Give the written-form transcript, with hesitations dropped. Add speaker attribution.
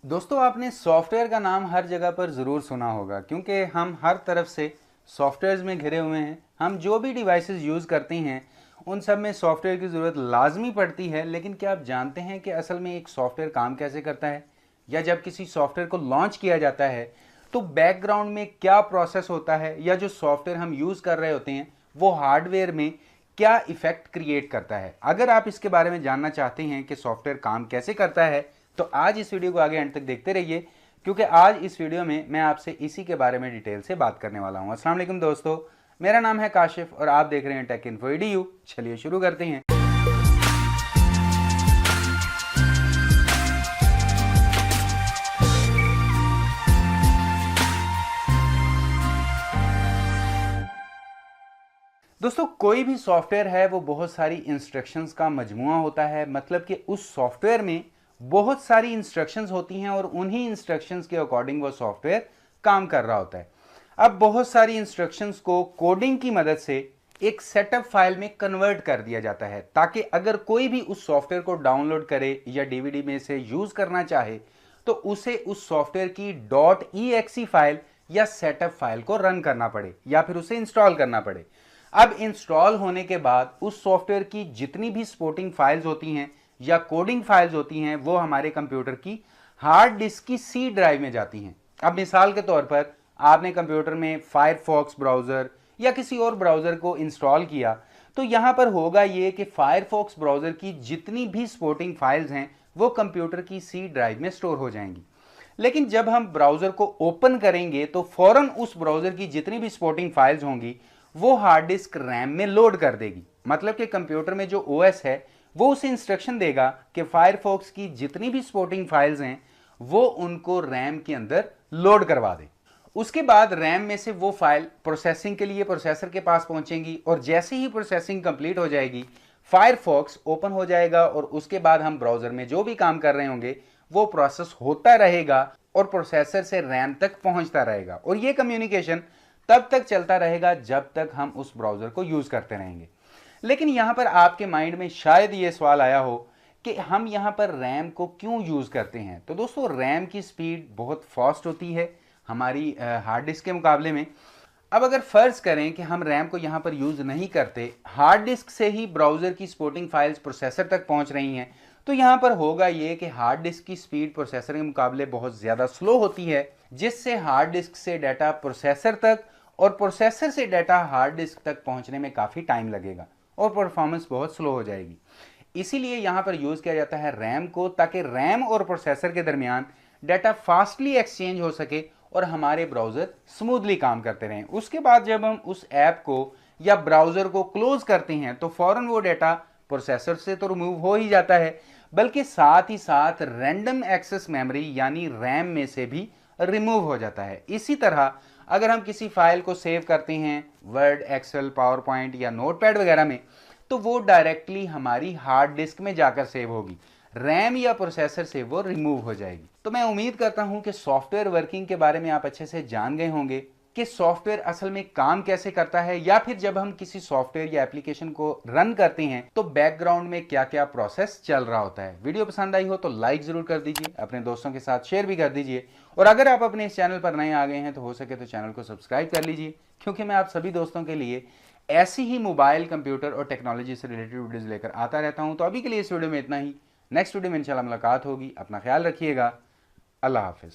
Speaker 1: दोस्तों आपने सॉफ्टवेयर का नाम हर जगह पर ज़रूर सुना होगा क्योंकि हम हर तरफ से सॉफ्टवेयर्स में घिरे हुए हैं। हम जो भी डिवाइसेस यूज़ करते हैं उन सब में सॉफ्टवेयर की ज़रूरत लाजमी पड़ती है। लेकिन क्या आप जानते हैं कि असल में एक सॉफ्टवेयर काम कैसे करता है, या जब किसी सॉफ्टवेयर को लॉन्च किया जाता है तो बैकग्राउंड में क्या प्रोसेस होता है, या जो सॉफ्टवेयर हम यूज़ कर रहे होते हैं वो हार्डवेयर में क्या इफ़ेक्ट क्रिएट करता है। अगर आप इसके बारे में जानना चाहते हैं कि सॉफ्टवेयर काम कैसे करता है तो आज इस वीडियो को आगे एंड तक देखते रहिए, क्योंकि आज इस वीडियो में मैं आपसे इसी के बारे में डिटेल से बात करने वाला हूं। अस्सलाम वालेकुम दोस्तों, मेरा नाम है काशिफ और आप देख रहे हैं टेक इन्फो EDU। चलिए शुरू करते हैं। दोस्तों कोई भी सॉफ्टवेयर है वो बहुत सारी इंस्ट्रक्शंस का मजमुआ होता है। मतलब कि उस सॉफ्टवेयर में बहुत सारी इंस्ट्रक्शंस होती हैं और उन्हीं इंस्ट्रक्शंस के अकॉर्डिंग वो सॉफ्टवेयर काम कर रहा होता है। अब बहुत सारी इंस्ट्रक्शंस को कोडिंग की मदद से एक सेटअप फाइल में कन्वर्ट कर दिया जाता है, ताकि अगर कोई भी उस सॉफ्टवेयर को डाउनलोड करे या डीवीडी में से यूज करना चाहे तो उसे उस सॉफ्टवेयर की .exe फाइल या सेटअप फाइल को रन करना पड़े या फिर उसे इंस्टॉल करना पड़े। अब इंस्टॉल होने के बाद उस सॉफ्टवेयर की जितनी भी सपोर्टिंग फाइल्स होती हैं या कोडिंग फाइल्स होती हैं वो हमारे कंप्यूटर की हार्ड डिस्क की सी ड्राइव में जाती हैं। अब मिसाल के तौर पर आपने कंप्यूटर में फायरफॉक्स ब्राउज़र या किसी और ब्राउज़र को इंस्टॉल किया तो यहाँ पर होगा ये कि फायरफॉक्स ब्राउज़र की जितनी भी सपोर्टिंग फाइल्स हैं वो कंप्यूटर की सी ड्राइव में स्टोर हो जाएंगी। लेकिन जब हम ब्राउज़र को ओपन करेंगे तो फौरन उस ब्राउज़र की जितनी भी सपोर्टिंग फाइल्स होंगी वो हार्ड डिस्क रैम में लोड कर देगी। मतलब कि कंप्यूटर में जो OS है वो उसे इंस्ट्रक्शन देगा कि फायरफॉक्स की जितनी भी सपोर्टिंग फाइल्स हैं वो उनको रैम के अंदर लोड करवा दे। उसके बाद रैम में से वो फाइल प्रोसेसिंग के लिए प्रोसेसर के पास पहुंचेंगी और जैसे ही प्रोसेसिंग कंप्लीट हो जाएगी फायरफॉक्स ओपन हो जाएगा और उसके बाद हम ब्राउज़र में जो भी काम कर रहे होंगे वो प्रोसेस होता रहेगा और प्रोसेसर से रैम तक पहुंचता रहेगा। और ये कम्युनिकेशन तब तक चलता रहेगा जब तक हम उस ब्राउज़र को यूज़ करते रहेंगे। लेकिन यहाँ पर आपके माइंड में शायद ये सवाल आया हो कि हम यहाँ पर रैम को क्यों यूज़ करते हैं। तो दोस्तों रैम की स्पीड बहुत फास्ट होती है हमारी हार्ड डिस्क के मुकाबले में। अब अगर फ़र्ज़ करें कि हम रैम को यहाँ पर यूज़ नहीं करते, हार्ड डिस्क से ही ब्राउज़र की सपोर्टिंग फाइल्स प्रोसेसर तक पहुँच रही हैं, तो यहाँ पर होगा ये कि हार्ड डिस्क की स्पीड प्रोसेसर के मुकाबले बहुत ज़्यादा स्लो होती है, जिससे हार्ड डिस्क से डाटा प्रोसेसर तक और प्रोसेसर से डाटा हार्ड डिस्क तक पहुँचने में काफ़ी टाइम लगेगा और परफॉर्मेंस बहुत स्लो हो जाएगी। इसीलिए यहाँ पर यूज़ किया जाता है रैम को, ताकि रैम और प्रोसेसर के दरमियान डाटा फास्टली एक्सचेंज हो सके और हमारे ब्राउज़र स्मूथली काम करते रहें। उसके बाद जब हम उस ऐप को या ब्राउज़र को क्लोज करते हैं तो फ़ौरन वो डाटा प्रोसेसर से तो रिमूव हो ही जाता है, बल्कि साथ ही साथ रैंडम एक्सेस मेमोरी यानी रैम में से भी रिमूव हो जाता है। इसी तरह अगर हम किसी फाइल को सेव करते हैं वर्ड, एक्सेल, पावर पॉइंट या नोटपैड वगैरह में, तो वो डायरेक्टली हमारी हार्ड डिस्क में जाकर सेव होगी, रैम या प्रोसेसर से वो रिमूव हो जाएगी। तो मैं उम्मीद करता हूं कि सॉफ्टवेयर वर्किंग के बारे में आप अच्छे से जान गए होंगे कि सॉफ्टवेयर असल में काम कैसे करता है, या फिर जब हम किसी सॉफ्टवेयर या एप्लीकेशन को रन करते हैं तो बैकग्राउंड में क्या क्या प्रोसेस चल रहा होता है। वीडियो पसंद आई हो तो लाइक जरूर कर दीजिए, अपने दोस्तों के साथ शेयर भी कर दीजिए, और अगर आप अपने इस चैनल पर नए आ गए हैं तो हो सके तो चैनल को सब्सक्राइब कर लीजिए, क्योंकि मैं आप सभी दोस्तों के लिए ऐसी ही मोबाइल, कंप्यूटर और टेक्नोलॉजी से रिलेटेड वीडियोज लेकर आता रहता हूं। तो अभी के लिए इस वीडियो में इतना ही। नेक्स्ट वीडियो में इंशाल्लाह मुलाकात होगी। अपना ख्याल रखिएगा। अल्लाह हाफिज।